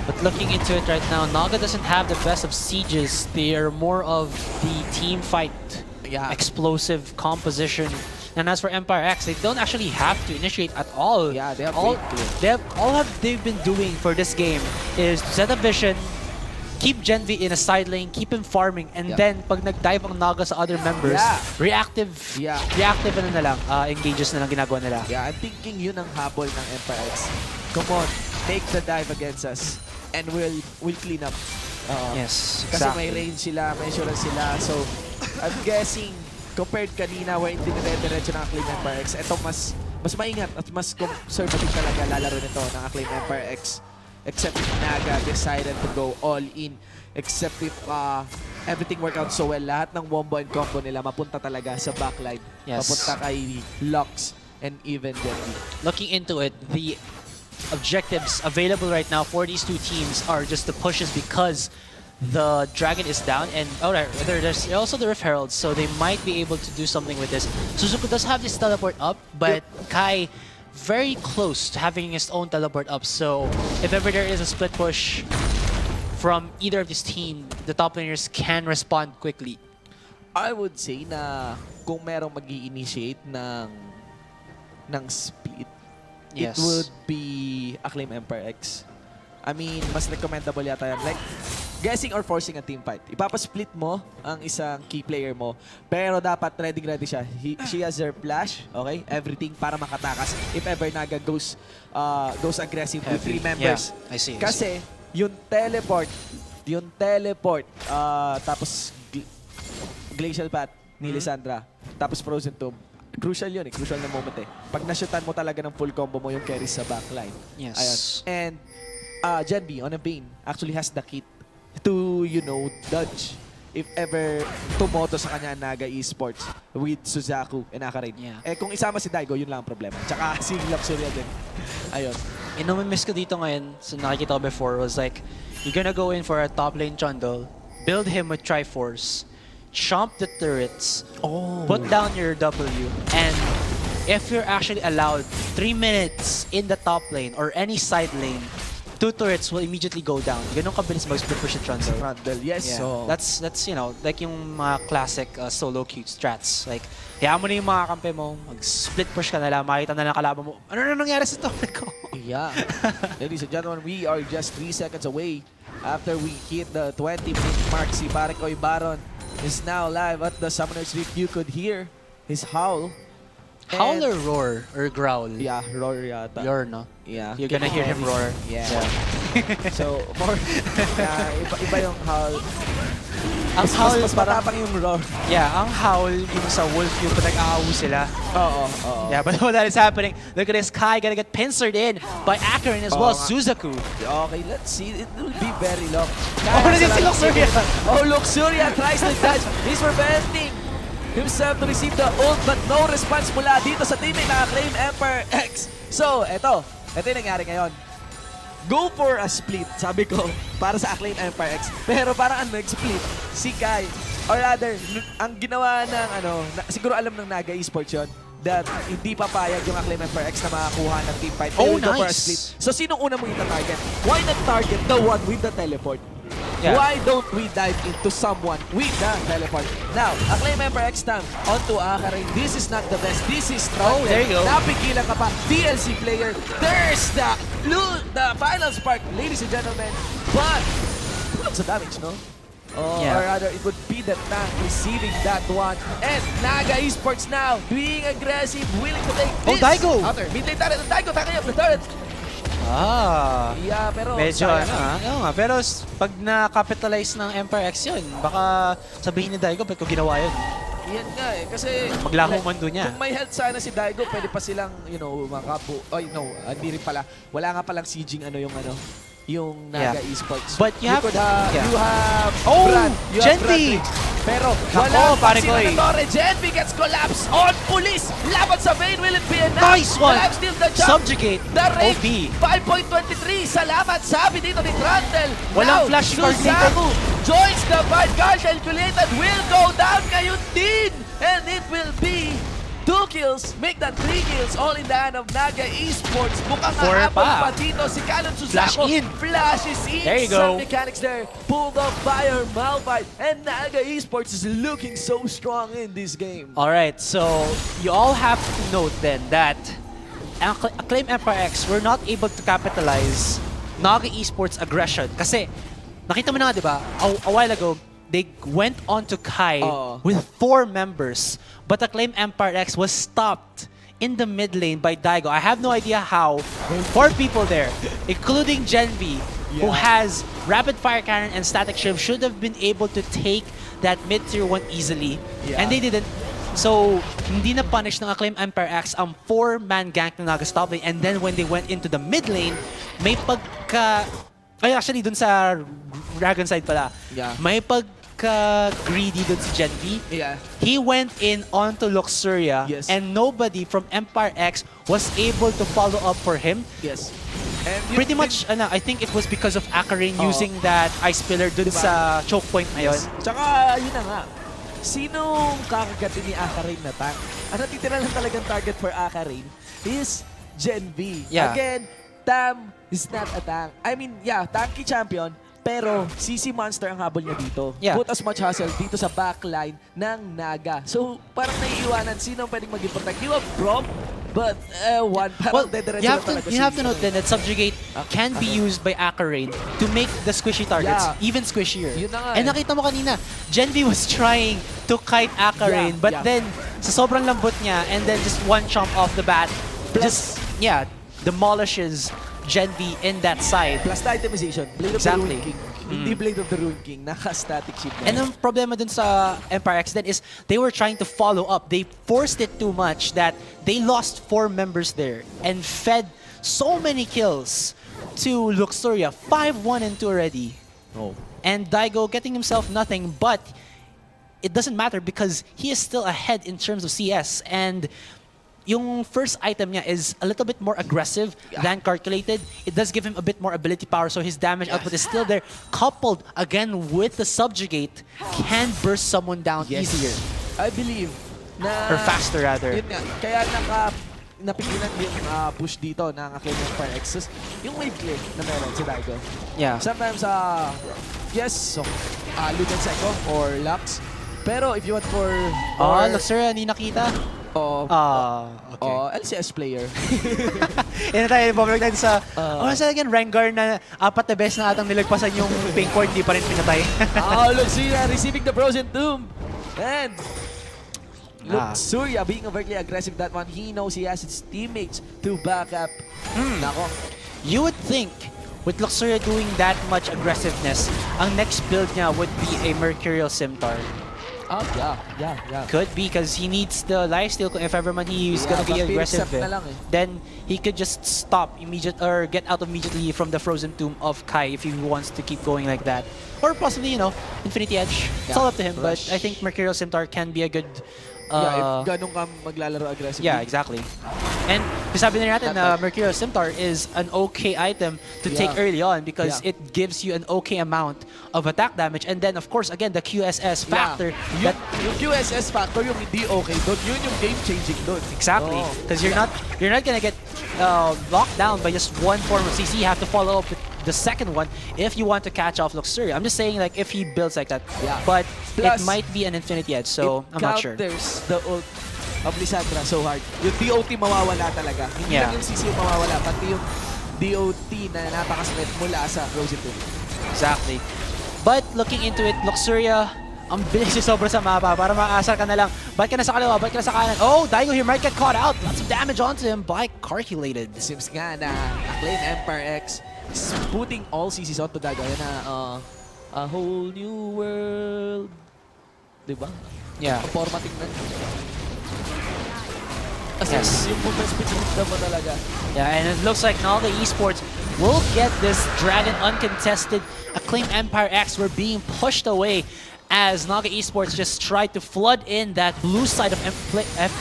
But looking into it right now, NAGA doesn't have the best of sieges. They are more of the team fight, explosive composition. And as for Empire X, they don't actually have to initiate at all. Yeah, they have all they've been doing for this game is to set a vision, keep Gen V in a side lane, keep him farming, and then pag nag-dive ang Naga sa other members, reactive ano na lang, engages na lang ginagawa nila. Yeah, I'm thinking yun ang habol ng Empire X. Come on, take the dive against us, and we'll clean up. Yes, kasi exactly. may range sila, may assurance sila, so I'm guessing compared kanina where hindi dire-diretso ng Acclaim Empire X, ito mas maingat at mas conservative talaga lalaro nito ng Acclaim Empire X. Except if NAGA decided to go all in. Except if everything worked out so well. Lahat ng wombo and combo nila mapunta talaga sa backline. Yes. Mapunta kay Lux and even Jenny. Looking into it, the objectives available right now for these two teams are just the pushes because the Dragon is down, and there's also the Rift Heralds, so they might be able to do something with this. Suzuku does have this teleport up, but Kai very close to having his own teleport up, so if ever there is a split push from either of this team, the top laners can respond quickly. I would say na kung merong mag-i-initiate ng split, it would be Acclaim Empire X. I mean, mas recommendable yata yan. Like, guessing or forcing a team fight. Ipapasplit mo ang isang key player mo, pero dapat ready siya. She has her flash, okay? Everything para makatakas if ever NAGA goes aggressive with 3 members. Yeah, I see. Kasi yung teleport, tapos Glacial Path ni Lissandra, tapos Frozen Tomb. Crucial yun crucial na moment eh. Pag nashutan mo talaga ng full combo mo yung carry sa backline. Yes. Ayun. And Gen B on a Bane actually has the kit to, dodge if ever tumoto sa kanya NAGA Esports with Suzaku and Akarin. Yeah. Eh kung isama si Daigo, yun lang ang problema. Tsaka si Luxuria din. Ayun. Miss ko dito ngayon, so nakikita ko before, was like, you're gonna go in for a top lane Chundle, build him with Triforce, chomp the turrets, put down your W, and if you're actually allowed 3 minutes in the top lane or any side lane, 2 turrets will immediately go down. Ganun kabilis mag-split push si Trundle. Trundle, yes. Yeah. So, That's you know, like yung mga classic solo queue strats. Like, hayaan mo na yung mga kampe mo, mag-split push ka na lang, makita na lang kalaban mo, ano na nangyari sa turret ko? yeah. Ladies and gentlemen, we are just 3 seconds away after we hit the 20-minute mark. Si Parekoy Baron is now live at the Summoner's Rift. You could hear his howl. Howl or roar? Or growl? Yeah, roar yata. Roar, no? Yeah. You're gonna hear him roar. Yeah. So, more, iba yung howl. Ang howl, Mas matapang yung roar. yeah, ang howl yung sa wolf yung pag nag-aawu sila. Oo. Yeah, but all that is happening. Look at this, Kai gonna get pincered in by Akarin as well, Oo nga. Suzaku. Okay, let's see. It will be very long. Oh, na si Luxuria. Oh, Luxuria tries to dodge. He's preventing himself to receive the ult, but no response mula dito sa teammate na Acclaim Emperor X. So, ito yung nangyari ngayon. Go for a split, sabi ko, para sa Acclaim Empire X. Pero parang ang nag-split, si Kai, or rather, ang ginawa ng, siguro alam ng NAGA Esports yun, that hindi papayag yung Acclaim Empire X na makakuha ng team fight. They will go for a split. So, sinong una mong ita-target? Why not target the one with the teleport? Yeah. Why don't we dive into someone with the teleport? Now, Acclaim Emperor X time onto Akarin. This is not the best. This is Oh, there you go. Napigilan ka pa. DLC player. There's the final spark, ladies and gentlemen. But, kulang sa damage, no? Or rather, it would be the tank receiving that one. And NAGA Esports now being aggressive, willing to take this. Oh, Daigo! Mid lane turret. Daigo, takay up the turret. Yeah, pero Medyo sayang. oo nga. Pero pag na-capitalize ng Empire X yun, baka sabihin ni Daigo, ba't ko ginawa yun? Yan nga eh, kasi Paglaho mundo niya. kung may health sana si Daigo, pwede pa silang, makabu... hindi rin pala. Wala nga palang sieging yung NAGA Esports. But you have... You have Oh! Brad. You have Genvi! Brad. Pero Nako, wala pa pare ko sila eh. ng Torre. Genvi gets collapsed on police. Laban sa Vayne, will it be enough? Nice one! The lifesteal, the jump. Subjugate! The rate, OP! 5.23. Salamat, sabi dito ni Trundle. Walang Now, flash card dito. Suzaku joins the fight. Guard calculated will go down ngayon din. And it will be 2 kills, make that 3 kills, all in the hand of NAGA Esports. Mukhang 4 hahapon pa. pa dito si Calon Flash Suzaku. in. Flashes in. There you Some go. mechanics there. Pulled off by her Malphite. And NAGA Esports is looking so strong in this game. Alright, so you all have to note then that Acclaim Empire X were not able to capitalize NAGA Esports aggression. Kasi, nakita mo na nga, di ba, a while ago, they went on to Kai with 4 members. But Acclaim Empire X was stopped in the mid lane by Daigo. I have no idea how. 4 people there, including Genvi, who has rapid fire cannon and static shield, should have been able to take that mid tier 1 easily. And they didn't. So, hindi na punish ng Acclaim Empire X ang 4-man gank ng NAGA top lane. And then when they went into the mid lane, may pagka... Ay, actually, dun sa Dragon side pala, may greedy dun si Genvi. He went in onto Luxuria and nobody from Empire X was able to follow up for him. And pretty much, I think it was because of Akarin using that Ice Pillar dun sa choke point na yun. Tsaka, yun na nga. Sinong kakagatin ni Akarin na tank? Ang natitira lang talagang target for Akarin is Genvi. Again, Tam is not a tank. I mean, tanky champion, pero CC Monster ang habol niya dito. Put as much hustle dito sa backline ng NAGA. So, parang naiiwanan. Sino ang pwedeng maging protect? You have Brom, but one. Well, you have to note then that Subjugate can be used by Akarin to make the squishy targets even squishier. And nakita mo kanina, Genvi was trying to kite Akarin, but then sa sobrang lambot niya, and then just one chomp off the bat, demolishes Genvi in that side. Plus the itemization. Blade of the Ruin King. Hindi Blade of the Ruin King. Naka-static shield na. And ang problema dun sa Empire X then is they were trying to follow up. They forced it too much that they lost 4 members there and fed so many kills to Luxuria. 5-1 and 2 already. And Daigo getting himself nothing, but it doesn't matter because he is still ahead in terms of CS. And yung first item niya is a little bit more aggressive than calculated. It does give him a bit more ability power, so his damage output is still there. Coupled again with the Subjugate, can burst someone down easier. I believe na... Or faster rather. Yun nga, kaya napigilan yung push dito ng Acclaim Empire X. Yung wave clear na meron si Daigo. Yeah. Sometimes, yes, so, Luden Seco or Lux. Pero if you want for... Luxuria, hindi nakita. Okay. LCS player. Yan na tayo, bumalik tayo sa... sa again, Rengar na 4 na beses na atang nilagpasan yung pink cord, di pa rin pinatay. Luxuria receiving the Frozen Tomb. And... Luxuria being overtly aggressive that one. He knows he has his teammates to back up. Nako. You would think with Luxuria doing that much aggressiveness, ang next build niya would be a Mercurial Scimitar. Yeah. Could be because he needs the lifesteal. If ever man he's gonna be aggressive, then he could just stop or get out immediately from the Frozen Tomb of Kai if he wants to keep going like that. Or possibly, Infinity Edge. It's all up to him, but I think Mercurial Scimitar can be a good... if ganun ka maglalaro aggressively. Yeah, exactly. And sabi na natin na Mercurial Scimitar is an okay item to take early on because it gives you an okay amount of attack damage. And then, of course, again, the QSS factor. Yung QSS factor, yung hindi okay doon, yun yung game-changing doon. Exactly. Because you're not gonna get locked down by just one form of CC. You have to follow up with the second one if you want to catch off Luxuria. I'm just saying, like, if he builds like that. Yeah. But plus, it might be an Infinity Edge, so I'm not sure. It counters the ult of Lissandra so hard. Yung DOT mawawala talaga. Hindi lang yung CC yung mawawala, pati yung DOT na napakasmith mula sa Frozen Tomb. Exactly. But looking into it, Luxuria, ang bilis yung sobra sa mapa para maasar ka na lang. Ba't ka na sa kaliwa? Ba't ka na sa kanan? Oh, Daigo here might get caught out. Lots of damage onto him by Calculated. Seems nga na Acclaim Empire X is putting all CCs onto Daigo. Yan na, a whole new world. Diba? Yeah. Ang formatting na. Yes. Yung movement speed mo talaga. Yeah, and it looks like NAGA Esports will get this Dragon uncontested. Acclaim Empire X were being pushed away as NAGA Esports just tried to flood in that blue side of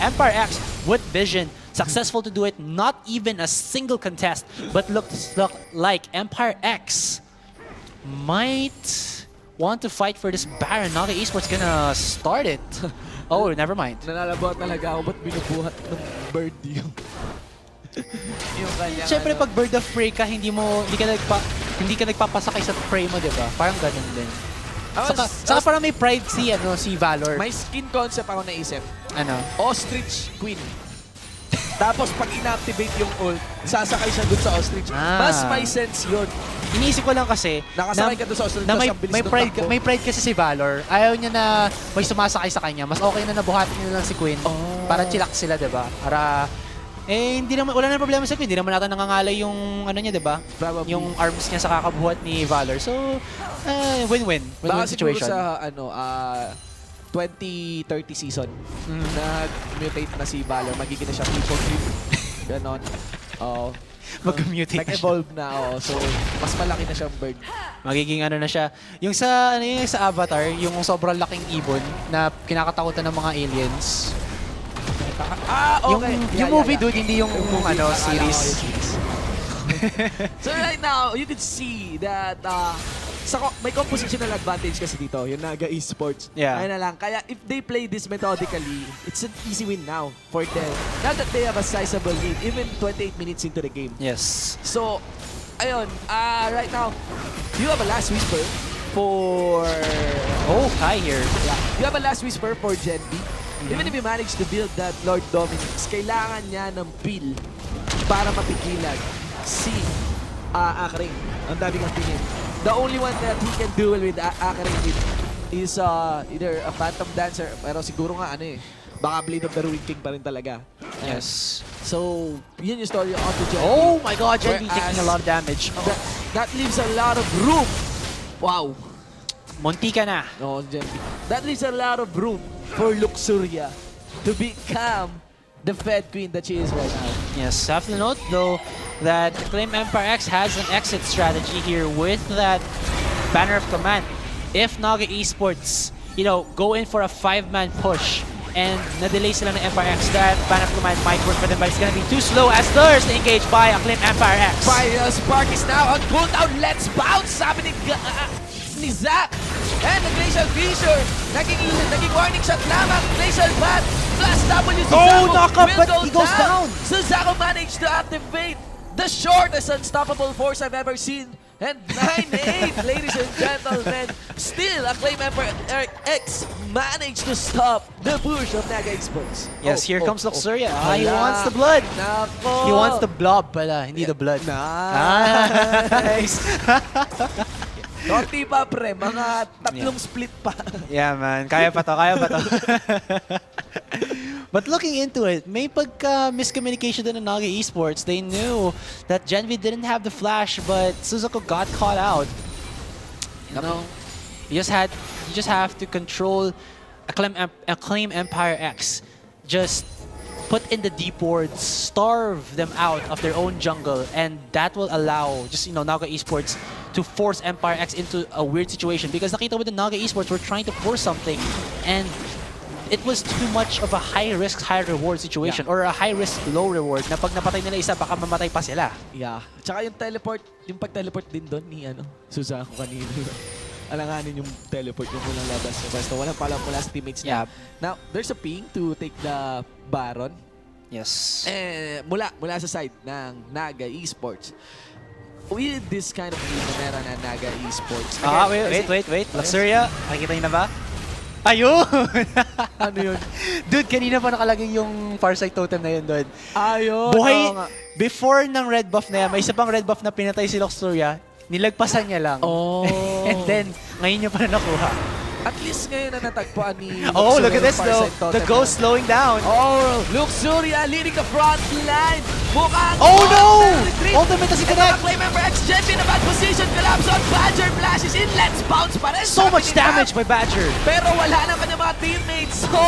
Empire X with vision. Successful to do it, not even a single contest, but looks like Empire X might want to fight for this Baron. NAGA Esports gonna start it. Oh, never mind. Nanalabaw talaga ako, ba't binubuhat ng bird yung kanya. Siyempre, pag bird of prey ka, hindi ka nagpapasakay sa prey mo, di ba? Parang ganun din. Saka parang may pride si Valor. May skin concept ako naisip. Ano? Ostrich Queen. Tapos pag ina-activate yung ult, sasakay siya dun sa Ostrich. Mas may sense yun. Iniisip ko lang kasi nakasakay ka dun sa Ostrich na may may pride kasi si Valor. Ayaw niya na may sumasakay sa kanya. Mas okay na nabuhatin niya lang si Queen para chillax sila, diba? Para hindi naman, wala na problema sa Queen. Hindi naman natin nangangalay yung ano niya, diba? Probably. Yung arms niya sa kakabuhat ni Valor. So, win-win. Win-win situation. Baka siguro sa 2030 season, nag-mutate na si Valor. Magiging na siya people creep. Ganon. Mag-mutate nag-evolve na. So, mas malaki na siyang bird. Magiging ano na siya. Yung sa Avatar, yung sobrang laking ibon na kinakatakutan ng mga aliens. Okay. Yung movie, dude, hindi yung series. So right now, you can see that may compositional advantage kasi dito, yung NAGA Esports. Yeah. Ayun na lang. Kaya if they play this methodically, it's an easy win now for them. Now that they have a sizable lead, even 28 minutes into the game. Yes. So, ayun, right now, you have a last whisper for... Oh, Kai here. Yeah. You have a last whisper for Gen B. Even if you manage to build that Lord Dominix, kailangan niya ng pill para mapigilan si Akaring. Ang daming ang tingin. The only one that he can duel with Akaring is either a Phantom Dancer, pero siguro nga baka Blade of the Ruined King pa rin talaga. Yes. So, yun yung story onto Gen B. Oh my god, Gen B taking a lot of damage. That leaves a lot of room. Wow. Munti ka na. No, Gen B. That leaves a lot of room for Luxuria to become the Fed Queen that she is right now. Yes, have to note though that Acclaim Empire X has an exit strategy here with that Banner of Command. If NAGA Esports, go in for a 5-man push and na-delay sila ng Empire X, that Banner of Command might work for them, but it's gonna be too slow as Thirst engaged by Acclaim Empire X. Final Spark is now on cooldown. Let's bounce! Sabi ni Zack. And the Glacial Fissure, naging warning shot lamang. Glacial Bat flash W. Oh, Suzaku knock up, will but go he goes down. Suzaku managed to activate the shortest unstoppable force I've ever seen. And 9-8, ladies and gentlemen. Still, Acclaim Emperor X managed to stop the push of NAGA Esports. Yes, here comes Luxuria. He Hala. wants the blood. Nako. He wants the blob pala, hindi the blood. Nice. Konti pa, pre. Mga tatlong split pa. Yeah, man. Kaya pa to, kaya pa to. But looking into it, may pagka-miscommunication din ng NAGA Esports. They knew that Genvi didn't have the flash, but Suzaku got caught out. You know, you just have to control Acclaim Empire X. Just put in the deep wards, starve them out of their own jungle, and that will allow NAGA Esports to force Empire X into a weird situation. Because nakita with the NAGA Esports, we're trying to force something, and it was too much of a high-risk, high-reward situation, or a high-risk, low-reward, na pag napatay nila isa, baka mamatay pa sila. Yeah. Tsaka yung pag-teleport din doon ni Suzaku kanina. Alanganin yung teleport yung mulang labas. Basta walang pala mula sa teammates niya. Now, there's a ping to take the Baron. Yes. Mula sa side ng NAGA Esports. With this kind of game na meron na NAGA Esports. Wait. Luxuria, nakikita niyo na ba? Ayun! Ano yun? Dude, kanina pa nakalagay yung Farsight totem na yun doon. Ayun! Buhay, before ng red buff na yan, may isa pang red buff na pinatay si Luxuria, nilagpasan niya lang. Oh! And then, ngayon niya pa na nakuha. At least ngayon na natagpuan ni Oh, look at this though. The ghost slowing down. Oh, Luxuria leading the front line. Mukhang oh no! Ultimate na si Connect. Acclaim Member X, Genvi in a bad position. Collapse on Badger flashes in. Let's bounce pa rin. So much damage by Badger. Pero wala na kanyang mga teammates. So,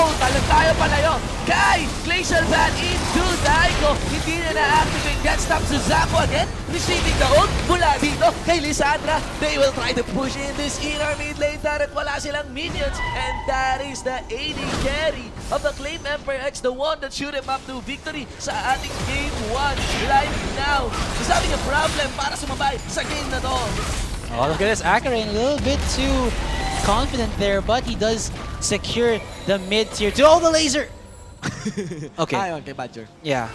tayo palayo. Kai, Glacial Van into Daiko. Hindi na na-activate. Can't stop Suzaku again. Receiving the ult mula dito kay Lissandra. They will try to push in this inner mid lane turret. Wala silang minions. And that is the AD carry of the Acclaim Emperor X, the one that shoot him up to victory sa ating Game 1 live now. Isa sabing a problem para sumabay sa game na to. Oh, look at this. Akarin a little bit too confident there, but he does secure the mid tier 2. Oh, the laser! Okay. Ayun, kay Badger. Yeah.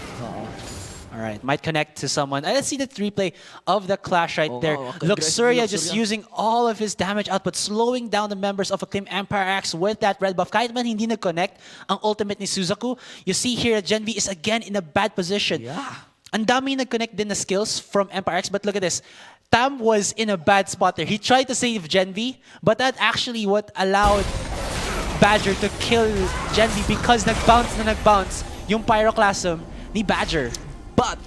All right, might connect to someone. Let's see the replay of the clash right there. Luxuria just using all of his damage output, slowing down the members of Acclaim Empire X with that red buff. Kahit man hindi nag-connect ang ultimate ni Suzaku, you see here that Genvi is again in a bad position. Yeah. Ang dami nag-connect din na skills from Empire X, but look at this. Tam was in a bad spot there. He tried to save Genvi, but that actually what allowed Badger to kill Genvi because nag-bounce yung Pyroclasm ni Badger. But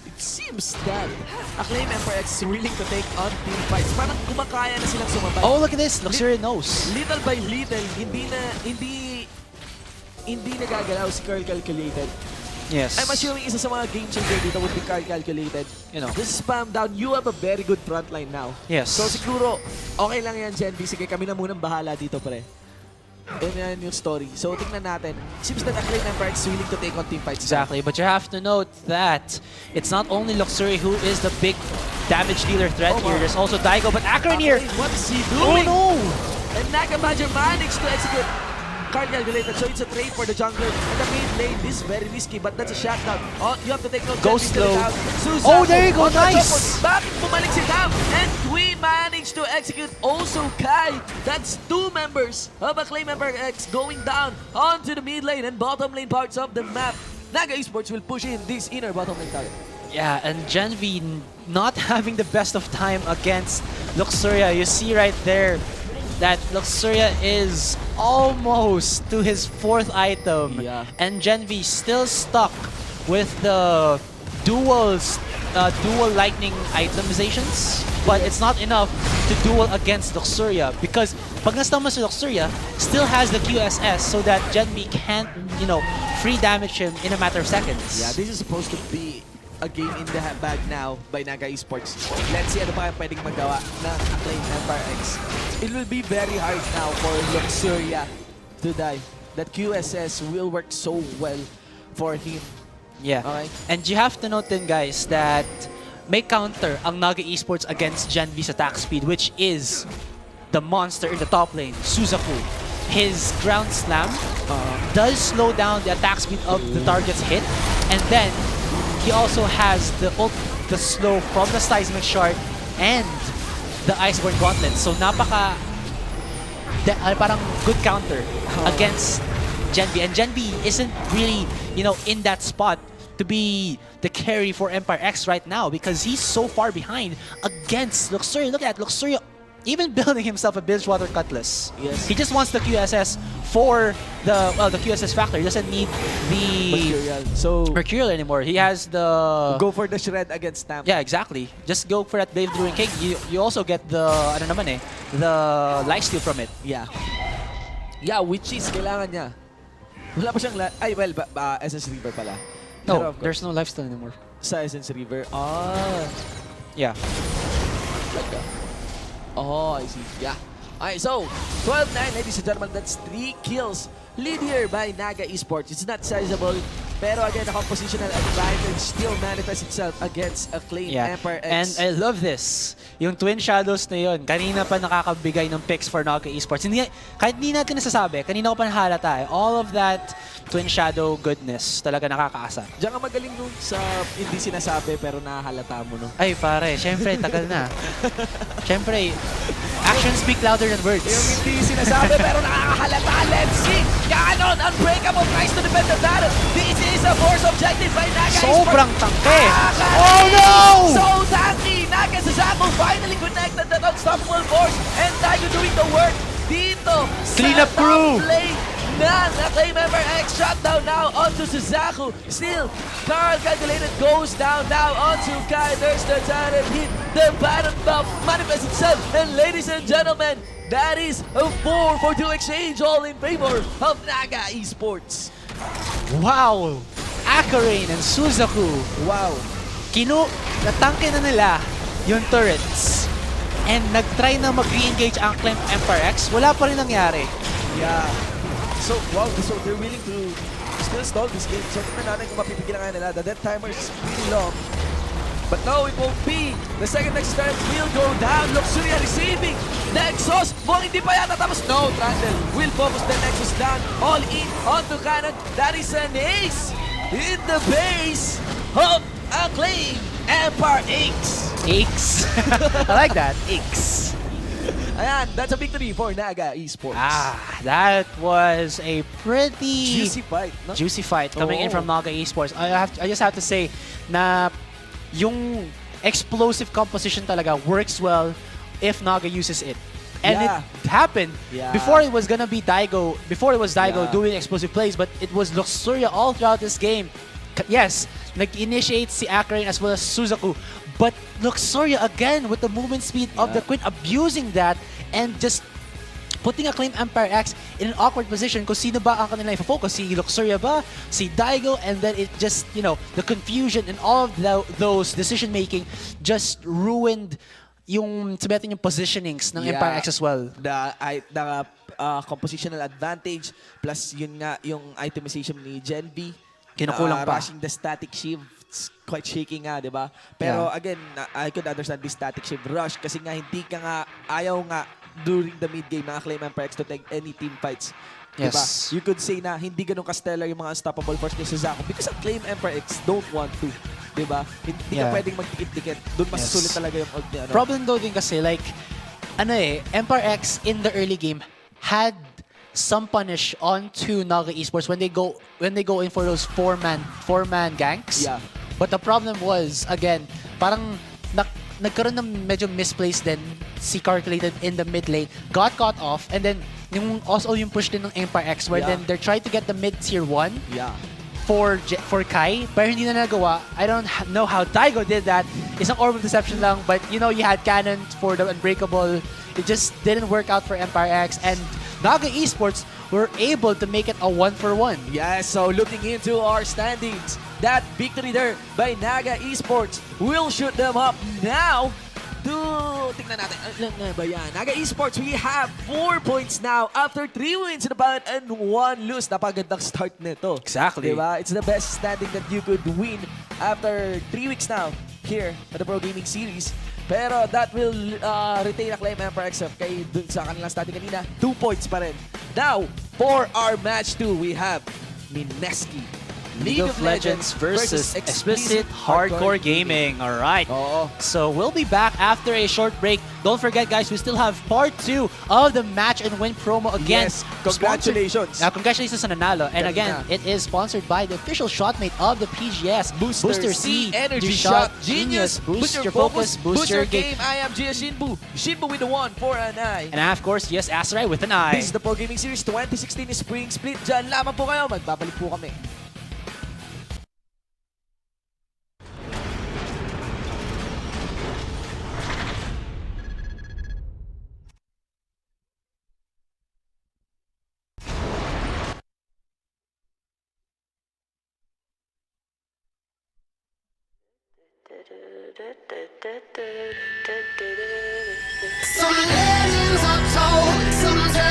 it seems that Acclaim Emperor X is willing to take on team fights. Parang kumakaya na silang sumabay. Oh, look at this. Luxuria knows. Little by little, hindi nagagalaw si Carl Calculated. Yes. I'm assuming isa sa mga game changer dito would be Carl Calculated. You know. This spam down, you have a very good front line now. Yes. So siguro, okay lang yan, Genvi. Sige, kami na munang bahala dito, pre. Yan yung story. So tingnan natin. Seems that Acclaim Empire is willing to take on team fights. Exactly, but you have to note that it's not only Luxury who is the big damage dealer threat here. There's also Daigo, but Akarin here. What is he Oh doing? no! And NAGA Badger managed to execute card calculated, so it's a trade for the jungler. And the mid lane, this is very risky, but that's a shutdown. Oh, you have to take note. Go slow. Suzaku, Oh, there you go, on the nice! top, bakit bumalik si Tam? And we managed to execute also Kai. That's two members of Acclaim Emperor X going down onto the mid lane and bottom lane parts of the map. NAGA Esports will push in this inner bottom lane target. Yeah, and Genvi not having the best of time against Luxuria. You see right there that Luxuria is almost to his 4th item. Yeah. And Genvi still stuck with the dual lightning itemizations. But it's not enough to duel against Luxuria because pag nastun mo si Luxuria, still has the QSS so that Genvi can't, free damage him in a matter of seconds. Yeah, this is supposed to be a game in the bag now by NAGA Esports. Let's see ano pa yung pwedeng magawa ng Acclaim Empire X. It will be very hard now for Luxuria to die. That QSS will work so well for him. Yeah. Okay. And you have to note then, guys, that may counter ang NAGA Esports against Genvi's attack speed, which is the monster in the top lane, Suzaku. his ground slam does slow down the attack speed of the target's hit, and then he also has the slow from the seismic shard and the Iceborne Gauntlet. So parang good counter against Gen B. And Gen B isn't really, in that spot to be the carry for Empire X right now because he's so far behind against Luxuria. Look at that, Luxuria even building himself a Bilgewater Cutlass. Yes. He just wants the QSS for the QSS factor. He doesn't need the Mercurial anymore. He has the... Go for the shred against Stamp. Yeah, exactly. Just go for that Blade of the Ruined King. You also get the, the lifesteal from it. Yeah. Yeah, which is kailangan niya. Wala pa siyang... Essence River pala. No, there's no lifesteal anymore. Sa Essence River. Yeah. Like that. Oh, I see. Yeah. Alright, so 12-9, ladies and gentlemen. That's 3 kills. Lead here by NAGA Esports. It's not sizable, pero again, the compositional advantage still manifests itself against Acclaim Empire X. And I love this. Yung Twin Shadows na yun, kanina pa nakakabigay ng picks for NAGA Esports. Kahit hindi natin nasasabi, kanina ko pa nahalata. All of that Twin Shadow goodness talaga nakakaasar. Diyan ka magaling nun sa hindi sinasabi pero nahahalata mo, no? Ay pare, syempre, tagal na. Syempre, actions speak louder than words. Yung hindi sinasabi pero nakakahalata. Let's see! Ganon! Unbreakable tries to defend the battle. This is a force objective by NAGA Esports. Sobrang tangke! Oh no! So tanky! NAGA Suzaku finally connected that unstoppable force and Daigo doing the work dito Clean up crew! ng Acclaim Empire X. Shutdown now onto Suzaku. Still, Carl Calculated goes down now onto Kai. There's the turret hit. The battle buff manifests itself. And ladies and gentlemen, that is a 4-for-2 exchange all in favor of NAGA Esports. Wow! Akarane and Suzaku. Wow. Natangke na nila yung turrets. And nag-try na mag-re-engage ang Acclaim Empire X. Wala pa rin nangyari. Yeah. So, wow. So, they're willing to still stall this game. So, tignan natin kung mapipigilan kaya nila. The death timer is pretty long. But no, it won't be. The second Nexus turret will go down. Luxuria receiving. Nexus. Mukhang hindi pa yata tapos. No, Trundle will focus the Nexus down. All in onto Cannon. That is an ace in the base of Acclaim Empire X. X. I like that. X. Ayan, that's a victory for NAGA Esports. That was a pretty juicy fight, no? Juicy fight coming in from NAGA Esports. I just have to say na yung explosive composition talaga works well if NAGA uses it. And it happened before it was gonna be Daigo, doing explosive plays, but it was Luxuria all throughout this game. Yes, nag-initiate si Akarane as well as Suzaku, but Luxuria again with the movement speed of the Queen, abusing that and just putting Acclaim Empire X in an awkward position kung sino ba ang kanila i-focus, si Luxuria ba, si Daigo, and then it just, the confusion and all of those decision-making just ruined yung positionings ng Empire X as well. The compositional advantage plus yun nga yung itemization ni Gen B. Kinukulang pa. Rushing the static shift, quite shaky nga, di ba? Pero again, I could understand this static shift rush kasi nga hindi ka nga, ayaw nga during the mid game ng Acclaim Empire X to take any team fights. Yes. Diba? You could say na hindi ganun ka-stellar yung mga unstoppable force ni Suzaku because Acclaim Empire X don't want to. Diba? Hindi ka pwedeng magdikit-dikit. Doon mas sulit talaga yung ult niya. Problem though din kasi, Empire X in the early game had some punish onto NAGA Esports when they go in for those four-man ganks. Yeah. But the problem was, again, parang nagkaroon ng medyo misplaced din si Calculated in the mid lane, got caught off, and then also yung push din ng Empire X where then they're trying to get the mid tier 1 for Kai, pero hindi na nagawa. I don't know how Daigo did that. Isang Orb of Deception lang, but you had Cannon for the Unbreakable. It just didn't work out for Empire X, and NAGA Esports were able to make it a 1-for-1. Yeah, so looking into our standings, that victory there by NAGA Esports will shoot them up now to, tingnan natin, NAGA Esports, we have 4 points now after 3 wins in a bout and 1 lose. Napagandang start nito. Exactly. Diba? It's the best standing that you could win after 3 weeks now here at the Pro Gaming Series. Pero that will retain Acclaim Empire X kay dun sa kanilang standing kanina. 2 points pa rin Now, for our match 2, we have Mineski. League of Legends versus Explicit Hardcore Gaming. All right. Oo. So we'll be back after a short break. Don't forget, guys, we still have part 2 of the match and win promo again. Yes, congratulations. Congratulations sa nanalo. And again, Garena. it is sponsored by the official shotmate of the PGS. Booster C, Energy Shot, Shot, Genius, Boost your focus, boost your game. I am GS Shinbu. Shinbu with the 1 for an eye. And of course, yes, Asarai with an eye. This is the Pro Gaming Series 2016 Spring Split. Diyan lamang po kayo. Magbabalik po kami. Some legends are told, some